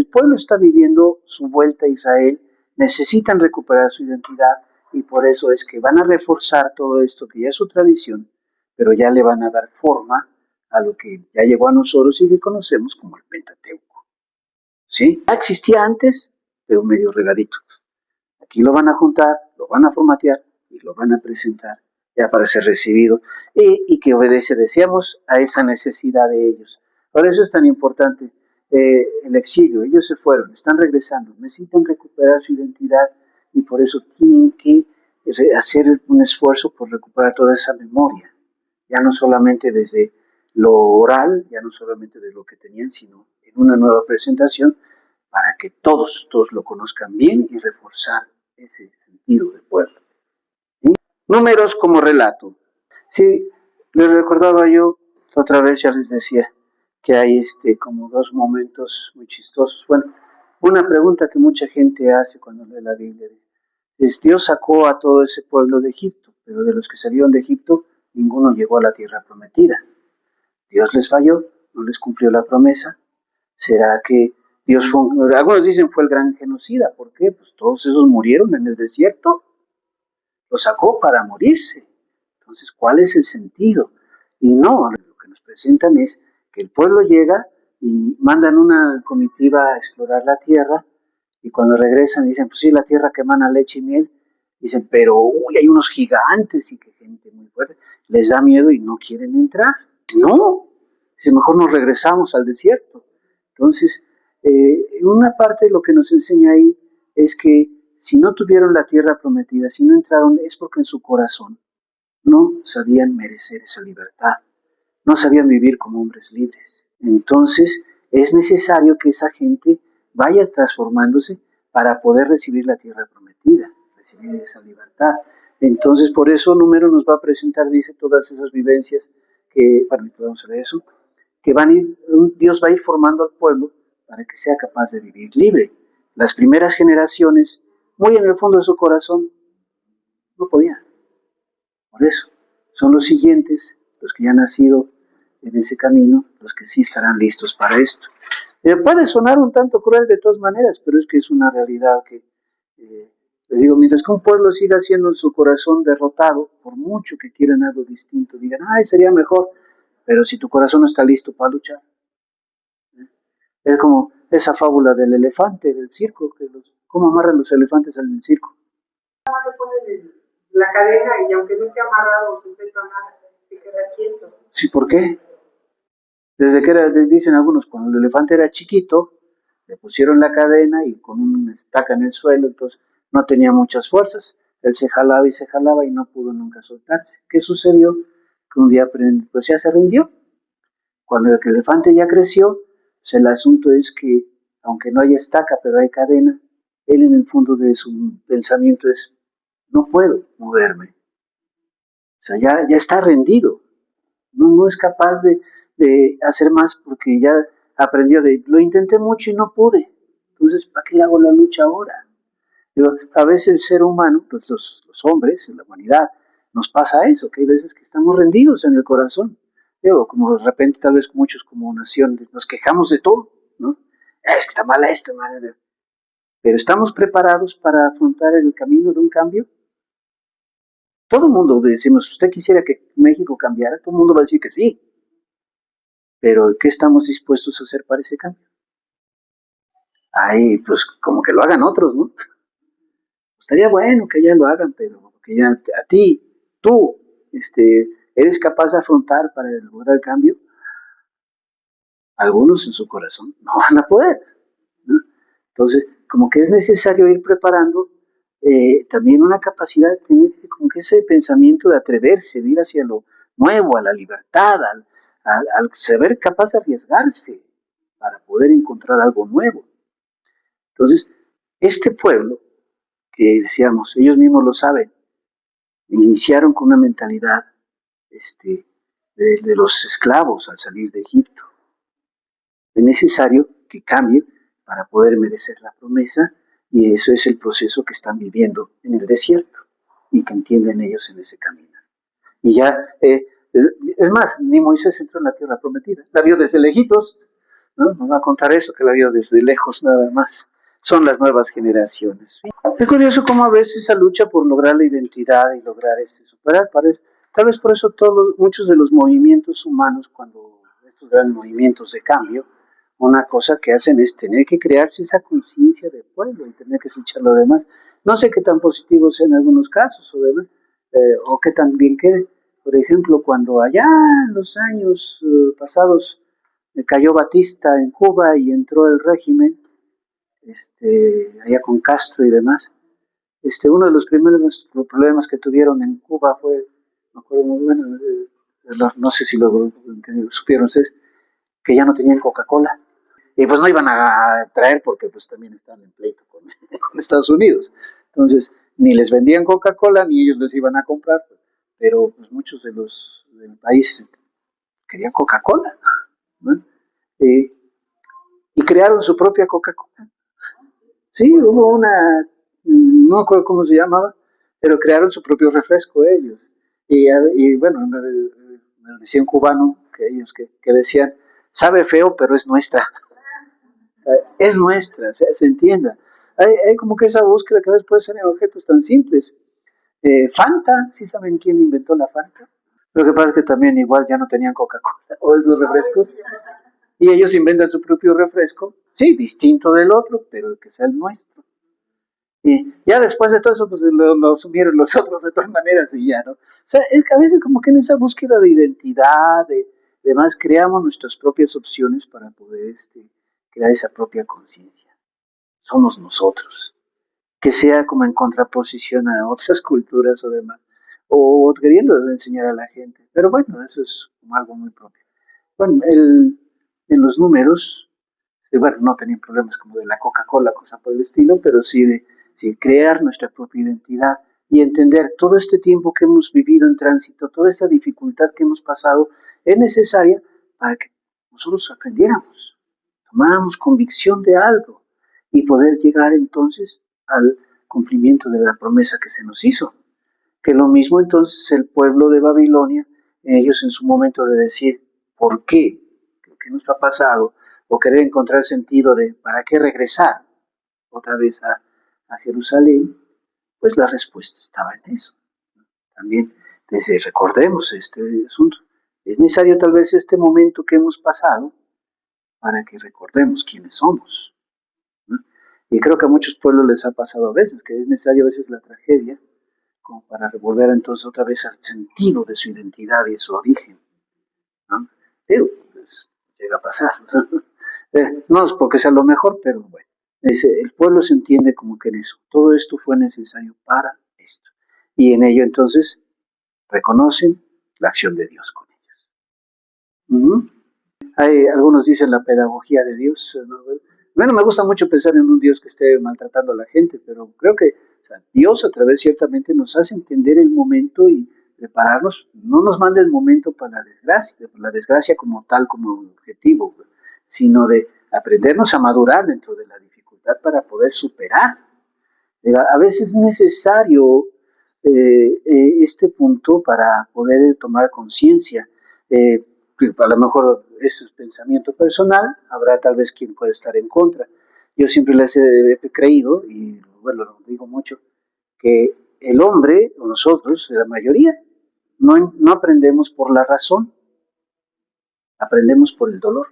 pueblo está viviendo su vuelta a Israel, necesitan recuperar su identidad y por eso es que van a reforzar todo esto que ya es su tradición, pero ya le van a dar forma a lo que ya llegó a nosotros y que conocemos como el Pentateuco. ¿Sí? Ya existía antes, pero medio regadito. Aquí lo van a juntar, lo van a formatear y lo van a presentar ya para ser recibido y que obedece, decíamos, a esa necesidad de ellos. Por eso es tan importante el exilio. Ellos se fueron, están regresando, necesitan recuperar su identidad y por eso tienen que hacer un esfuerzo por recuperar toda esa memoria. Ya no solamente desde lo oral, ya no solamente de lo que tenían, sino en una nueva presentación para que todos lo conozcan bien y reforzar ese sentido de pueblo. ¿Sí? Números como relato. Sí, les recordaba yo, otra vez ya les decía, que hay como dos momentos muy chistosos. Bueno, una pregunta que mucha gente hace cuando lee la Biblia es: Dios sacó a todo ese pueblo de Egipto, pero de los que salieron de Egipto, ninguno llegó a la tierra prometida. Dios les falló, no les cumplió la promesa. ¿Será que Dios fue, algunos dicen fue el gran genocida? ¿Por qué? Pues todos esos murieron en el desierto. Lo sacó para morirse. Entonces, ¿cuál es el sentido? Y no, lo que nos presentan es que el pueblo llega y mandan una comitiva a explorar la tierra y cuando regresan dicen, pues sí, la tierra que emana leche y miel. Dicen, pero uy, hay unos gigantes y que gente muy fuerte. Les da miedo y no quieren entrar. No, dice, mejor nos regresamos al desierto. Entonces, una parte de lo que nos enseña ahí es que si no tuvieron la tierra prometida, si no entraron, es porque en su corazón no sabían merecer esa libertad, no sabían vivir como hombres libres. Entonces, es necesario que esa gente vaya transformándose para poder recibir la tierra prometida, recibir esa libertad. Entonces, por eso Número nos va a presentar, dice, todas esas vivencias que, bueno, vamos a ver eso, que van a ir, Dios va a ir formando al pueblo para que sea capaz de vivir libre. Las primeras generaciones, muy en el fondo de su corazón, no podían. Por eso, son los siguientes, los que ya han nacido en ese camino, los que sí estarán listos para esto. Puede sonar un tanto cruel de todas maneras, pero es que es una realidad que, les digo, mientras que un pueblo siga siendo en su corazón derrotado, por mucho que quieran algo distinto, digan, ay, sería mejor, pero si tu corazón no está listo para luchar, es como esa fábula del elefante, del circo, que ¿cómo amarran los elefantes en el circo? La cadena y aunque no esté amarrado o sujeto a nada, se queda quieto. Sí, ¿por qué? Desde que dicen algunos, cuando el elefante era chiquito, le pusieron la cadena y con una estaca en el suelo, entonces no tenía muchas fuerzas. Él se jalaba y no pudo nunca soltarse. ¿Qué sucedió? Que un día pues ya se rindió. Cuando el elefante ya creció, pues el asunto es que, aunque no haya estaca, pero hay cadena, él en el fondo de su pensamiento es, no puedo moverme. O sea, ya está rendido. No es capaz de hacer más porque ya aprendió lo intenté mucho y no pude. Entonces, ¿para qué hago la lucha ahora? Digo, a veces el ser humano, pues los hombres, la humanidad, nos pasa eso, que hay veces que estamos rendidos en el corazón. Digo, como de repente tal vez muchos como nación nos quejamos de todo, ¿no? Es que está mal esto, mal. Pero ¿estamos preparados para afrontar el camino de un cambio? Todo el mundo decimos, ¿usted quisiera que México cambiara? Todo el mundo va a decir que sí. Pero ¿qué estamos dispuestos a hacer para ese cambio? Ay, pues como que lo hagan otros, ¿no? Estaría bueno que ya lo hagan, pero que ya a ti, tú, eres capaz de afrontar para lograr el cambio. Algunos en su corazón no van a poder, ¿no? Entonces, como que es necesario ir preparando también una capacidad de tener como que ese pensamiento de atreverse, de ir hacia lo nuevo, a la libertad, al saber capaz de arriesgarse para poder encontrar algo nuevo. Entonces, este pueblo, que decíamos, ellos mismos lo saben, iniciaron con una mentalidad de los esclavos al salir de Egipto. Es necesario que cambie para poder merecer la promesa y eso es el proceso que están viviendo en el desierto y que entienden ellos en ese camino. Y ya, es más, ni Moisés entró en la tierra prometida, la vio desde lejitos, ¿no? Nos va a contar eso, que la vio desde lejos nada más. Son las nuevas generaciones. Es curioso cómo a veces esa lucha por lograr la identidad y lograr superar, tal vez por eso muchos de los movimientos humanos, cuando estos grandes movimientos de cambio, una cosa que hacen es tener que crearse esa conciencia de pueblo y tener que escuchar lo demás. No sé qué tan positivo sea en algunos casos o demás, o qué tan bien quede. Por ejemplo, cuando allá en los años pasados cayó Batista en Cuba y entró el régimen, allá con Castro y demás, uno de los primeros problemas que tuvieron en Cuba fue, me acuerdo muy bueno, no sé si lo supieron ustedes, que ya no tenían Coca-Cola. Y pues no iban a traer porque pues también estaban en pleito con Estados Unidos. Entonces, ni les vendían Coca-Cola, ni ellos les iban a comprar, pero pues muchos de los del país querían Coca-Cola, ¿no? Y crearon su propia Coca-Cola. Sí, hubo no me acuerdo cómo se llamaba, pero crearon su propio refresco ellos. Y bueno, me decía un cubano que decían, sabe feo, pero es nuestra. Es nuestra, se entienda. Hay como que esa búsqueda que a veces puede ser en objetos tan simples. Fanta, ¿sí saben quién inventó la Fanta? Lo que pasa es que también igual ya no tenían Coca-Cola o esos refrescos. Y ellos inventan su propio refresco, sí, distinto del otro, pero que sea el nuestro. Y ya después de todo eso, pues lo asumieron los otros de todas maneras y ya, ¿no? O sea, es que a veces como que en esa búsqueda de identidad, de demás, creamos nuestras propias opciones para poder crear esa propia conciencia. Somos nosotros. Que sea como en contraposición a otras culturas o demás, o queriendo enseñar a la gente. Pero bueno, eso es como algo muy propio. Bueno, en los números, bueno, no tenían problemas como de la Coca-Cola, cosa por el estilo, pero sí crear nuestra propia identidad y entender todo este tiempo que hemos vivido en tránsito, toda esta dificultad que hemos pasado, es necesaria para que nosotros aprendiéramos, tomáramos convicción de algo y poder llegar entonces al cumplimiento de la promesa que se nos hizo. Que lo mismo entonces el pueblo de Babilonia, ellos en su momento de decir, ¿por qué? ¿Qué nos ha pasado? O querer encontrar sentido de ¿para qué regresar otra vez a Jerusalén? Pues la respuesta estaba en eso. También recordemos este asunto. Es necesario tal vez este momento que hemos pasado para que recordemos quiénes somos, ¿no? Y creo que a muchos pueblos les ha pasado a veces, que es necesario a veces la tragedia como para volver entonces otra vez al sentido de su identidad y de su origen, ¿no? Pero pues llega a pasar. No es porque sea lo mejor, pero bueno, el pueblo se entiende como que en eso. Todo esto fue necesario para esto. Y en ello entonces reconocen la acción de Dios con ellos. Algunos dicen la pedagogía de Dios, ¿no? Bueno, me gusta mucho pensar en un Dios que esté maltratando a la gente, pero creo que Dios a través ciertamente nos hace entender el momento y prepararnos. No nos manda el momento para la desgracia como tal, como objetivo, sino de aprendernos a madurar dentro de la dificultad para poder superar. A veces es necesario este punto para poder tomar conciencia. A lo mejor es pensamiento personal, habrá tal vez quien pueda estar en contra. Yo siempre les he creído, y bueno, lo digo mucho, que el hombre, o nosotros, la mayoría, no aprendemos por la razón, aprendemos por el dolor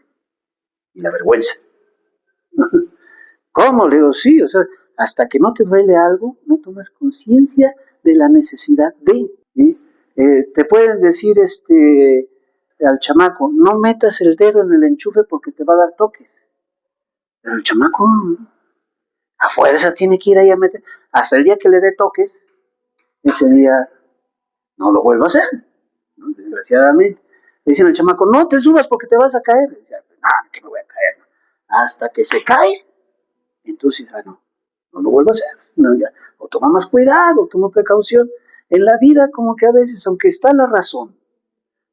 y la vergüenza. ¿Cómo? Le digo, sí, o sea, hasta que no te duele algo, no tomas conciencia de la necesidad de. ¿Sí? Te pueden decir al chamaco, no metas el dedo en el enchufe porque te va a dar toques. Pero el chamaco a fuerza tiene que ir ahí a meter. Hasta el día que le dé toques, ese día no lo vuelvo a hacer, ¿no? Desgraciadamente. Le dicen al chamaco, no te subas porque te vas a caer. Y dice, no, que me voy a caer. Hasta que se cae, entonces, no lo vuelvo a hacer. No, ya. O toma más cuidado, o toma precaución. En la vida, como que a veces, aunque está la razón,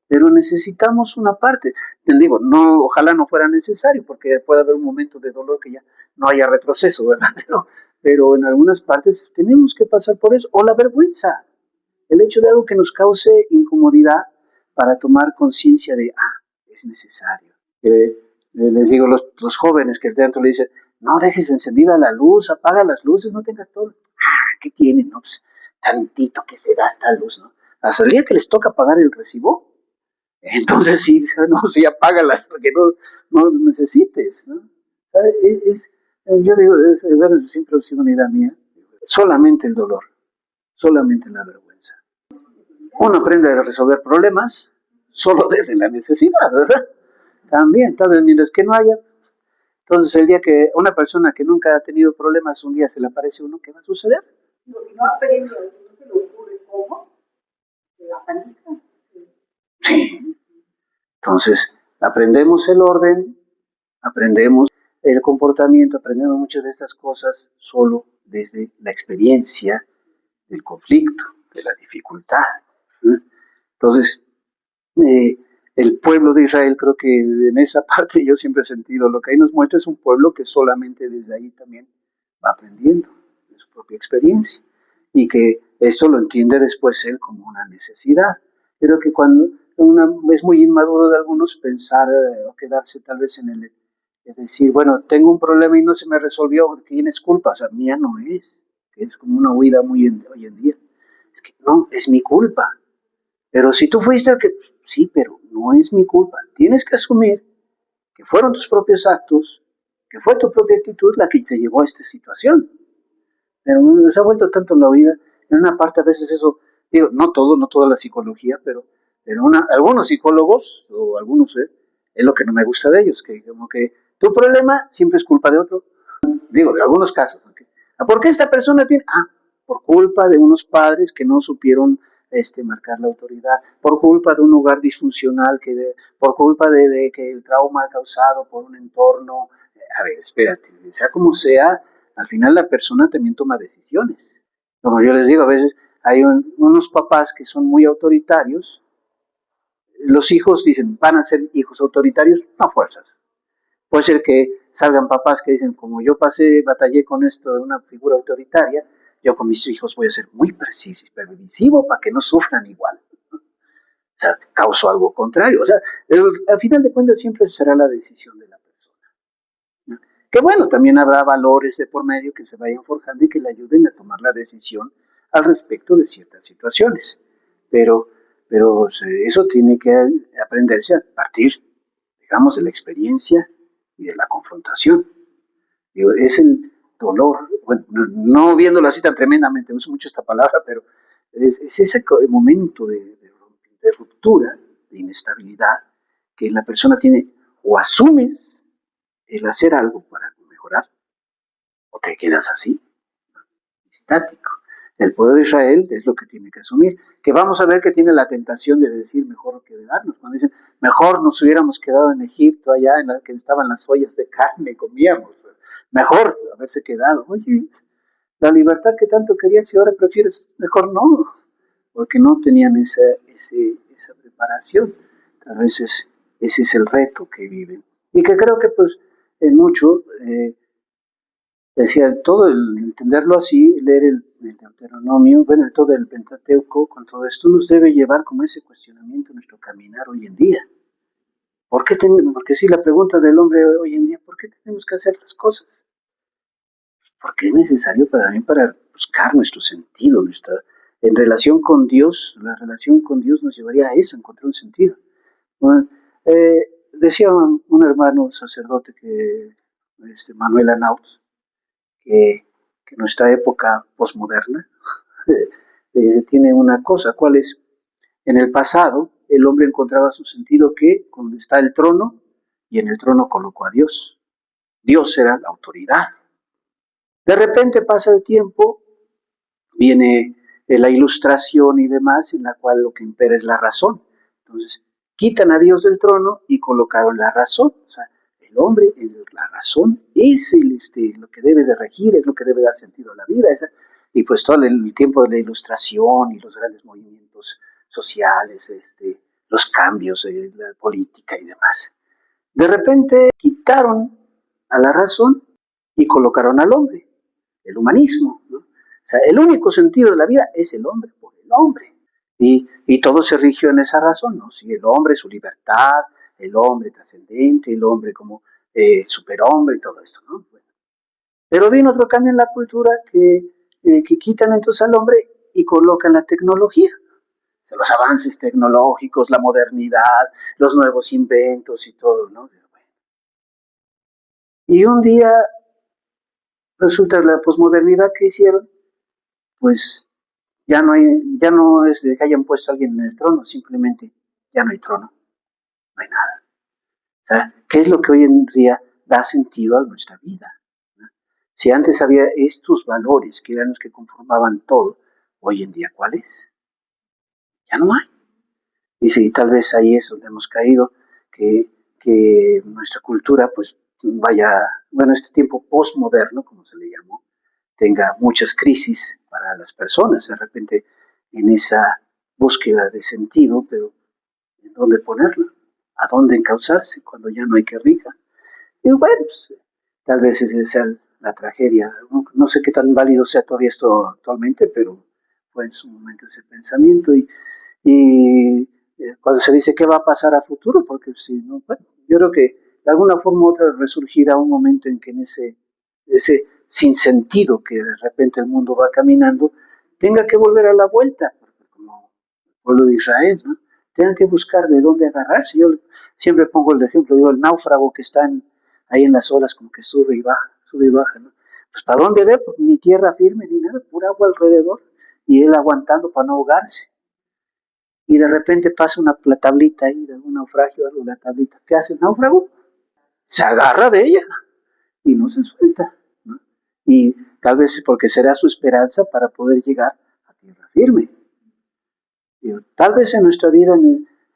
pero necesitamos una parte. Te digo, no, ojalá no fuera necesario, porque puede haber un momento de dolor que ya no haya retroceso, ¿verdad? Pero en algunas partes tenemos que pasar por eso. O la vergüenza, el hecho de algo que nos cause incomodidad para tomar conciencia de, es necesario. Les digo los jóvenes que dentro le dicen, no dejes encendida la luz, apaga las luces, no tengas todo. Ah, ¿qué tienen? No, pues, tantito que se gasta luz, ¿no? Hasta el día que les toca pagar el recibo, entonces sí, no, sí apágalas, porque no necesites, ¿no? Yo digo, bueno, siempre ha sido una idea mía, solamente el dolor, solamente la vergüenza. Uno aprende a resolver problemas solo desde la necesidad, ¿verdad? También, tal vez mientras que no haya. Entonces, el día que una persona que nunca ha tenido problemas, un día se le aparece uno, ¿qué va a suceder? No, si no aprende, si no se le ocurre cómo, se la panica. Sí. Entonces, aprendemos el orden, aprendemos el comportamiento, aprendemos muchas de estas cosas solo desde la experiencia del conflicto, de la dificultad. ¿Eh? Entonces, el pueblo de Israel, creo que en esa parte yo siempre he sentido, lo que ahí nos muestra es un pueblo que solamente desde ahí también va aprendiendo de su propia experiencia y que esto lo entiende después él como una necesidad. Pero que cuando es muy inmaduro de algunos pensar o quedarse tal vez en el, es decir, bueno, tengo un problema y no se me resolvió, ¿quién es culpa? O sea, mía no es, que es como una huida hoy en día. Es que no, es mi culpa. Pero si tú fuiste el que, sí, pero no es mi culpa. Tienes que asumir que fueron tus propios actos, que fue tu propia actitud la que te llevó a esta situación. Pero se ha vuelto tanto en la vida, en una parte a veces eso, digo, no todo, no toda la psicología, pero algunos psicólogos, o algunos, es lo que no me gusta de ellos, que como que tu problema siempre es culpa de otro. Digo, en algunos casos. ¿Okay? ¿Por qué esta persona tiene? Ah, por culpa de unos padres que no supieron marcar la autoridad, por culpa de un hogar disfuncional, por culpa de que el trauma causado por un entorno. A ver, espérate, sea como sea, al final la persona también toma decisiones. Como yo les digo, a veces hay unos papás que son muy autoritarios, los hijos dicen, van a ser hijos autoritarios, no fuerzas. Puede ser que salgan papás que dicen, como yo batallé con esto de una figura autoritaria, yo con mis hijos voy a ser muy permisivo para que no sufran igual. O sea, causo algo contrario. O sea, al final de cuentas siempre será la decisión de la persona. ¿No? Que bueno, también habrá valores de por medio que se vayan forjando y que le ayuden a tomar la decisión al respecto de ciertas situaciones. Pero eso tiene que aprenderse a partir, digamos, de la experiencia y de la confrontación. Digo, es el dolor, bueno, no viéndolo así tan tremendamente, uso mucho esta palabra, pero es ese momento de ruptura, de inestabilidad, que la persona tiene, o asumes el hacer algo para mejorar, o te quedas así, estático. El pueblo de Israel es lo que tiene que asumir. Que vamos a ver que tiene la tentación de decir mejor que quedarnos. Cuando dicen, mejor nos hubiéramos quedado en Egipto, allá en la que estaban las ollas de carne, comíamos. Mejor haberse quedado. Oye, la libertad que tanto querías y ahora prefieres, mejor no. Porque no tenían esa preparación. A veces ese es el reto que viven. Y que creo que pues en mucho decía, todo el entenderlo así, leer el Deuteronomio, bueno, todo el Pentateuco, con todo esto nos debe llevar como ese cuestionamiento en nuestro caminar hoy en día. Porque si la pregunta del hombre hoy en día, ¿por qué tenemos que hacer las cosas? Porque es necesario también para buscar nuestro sentido, en relación con Dios, la relación con Dios nos llevaría a eso, a encontrar un sentido. Bueno, decía un hermano sacerdote Manuel Anaut, que nuestra época posmoderna tiene una cosa, ¿cuál es? En el pasado, el hombre encontraba su sentido que donde está el trono, y en el trono colocó a Dios. Dios era la autoridad. De repente pasa el tiempo, viene la ilustración y demás, en la cual lo que impera es la razón. Entonces, quitan a Dios del trono y colocaron la razón. O sea, el hombre, la razón, es lo que debe de regir, es lo que debe dar sentido a la vida. Y pues todo el tiempo de la ilustración y los grandes movimientos sociales, los cambios de la política y demás. De repente quitaron a la razón y colocaron al hombre, el humanismo, ¿no? O sea, el único sentido de la vida es el hombre por el hombre. Y todo se rigió en esa razón, ¿no? Si el hombre, su libertad, el hombre trascendente, el hombre como superhombre y todo esto, ¿no? Bueno, pero vino otro cambio en la cultura que quitan entonces al hombre y colocan la tecnología. Los avances tecnológicos, la modernidad, los nuevos inventos y todo, ¿no? Y un día resulta la posmodernidad que hicieron, pues ya no es de que hayan puesto a alguien en el trono, simplemente ya no hay trono, no hay nada. O sea, ¿qué es lo que hoy en día da sentido a nuestra vida? ¿No? Si antes había estos valores que eran los que conformaban todo, hoy en día, ¿cuáles? Ya no hay. Dice, y tal vez ahí es donde hemos caído, que nuestra cultura, pues, vaya, bueno, este tiempo postmoderno, como se le llamó, tenga muchas crisis para las personas, de repente en esa búsqueda de sentido, pero ¿en dónde ponerlo? ¿A dónde encauzarse cuando ya no hay que rija? Y bueno, pues, tal vez esa sea la tragedia. No sé qué tan válido sea todavía esto actualmente, pero fue en su momento ese pensamiento. Y cuando se dice qué va a pasar a futuro, porque si no, bueno, yo creo que de alguna forma u otra resurgirá un momento en que en ese sinsentido que de repente el mundo va caminando, tenga que volver a la vuelta, como el pueblo de Israel, ¿no? Tengan que buscar de dónde agarrarse. Yo siempre pongo el ejemplo, digo, el náufrago que está ahí en las olas, como que sube y baja, ¿no? Pues ¿para dónde ve? Pues, ni tierra firme ni nada, pura agua alrededor, y él aguantando para no ahogarse. Y de repente pasa una tablita ahí de un naufragio, algo, la tablita. ¿Qué hace el náufrago? Se agarra de ella y no se suelta, ¿no? Y tal vez porque será su esperanza para poder llegar a tierra firme. Digo, tal vez en nuestra vida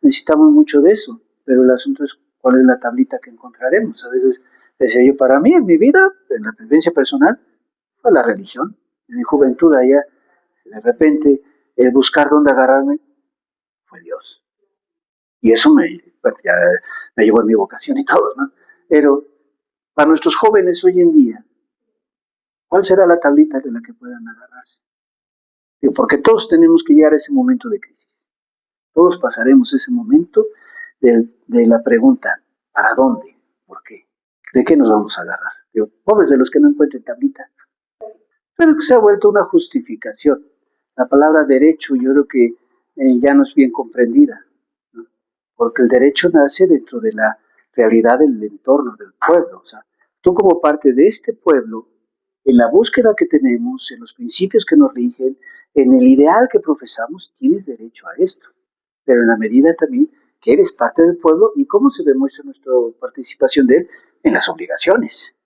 necesitamos mucho de eso, pero el asunto es cuál es la tablita que encontraremos. A veces decía yo, para mí, en mi vida, en la vivencia personal, fue la religión. En mi juventud allá, de repente, el buscar dónde agarrarme fue Dios. Y eso bueno, ya me llevó en mi vocación y todo, ¿no? Pero para nuestros jóvenes hoy en día, ¿cuál será la tablita de la que puedan agarrarse? Digo, porque todos tenemos que llegar a ese momento de crisis. Todos pasaremos ese momento de la pregunta, ¿para dónde? ¿Por qué? ¿De qué nos vamos a agarrar? Digo, pobres de los que no encuentren tablita. Pero que se ha vuelto una justificación. La palabra derecho yo creo que ya no es bien comprendida, ¿no? Porque el derecho nace dentro de la realidad del entorno del pueblo. O sea, tú como parte de este pueblo, en la búsqueda que tenemos, en los principios que nos rigen, en el ideal que profesamos, tienes derecho a esto. Pero en la medida también que eres parte del pueblo y cómo se demuestra nuestra participación de él en las obligaciones.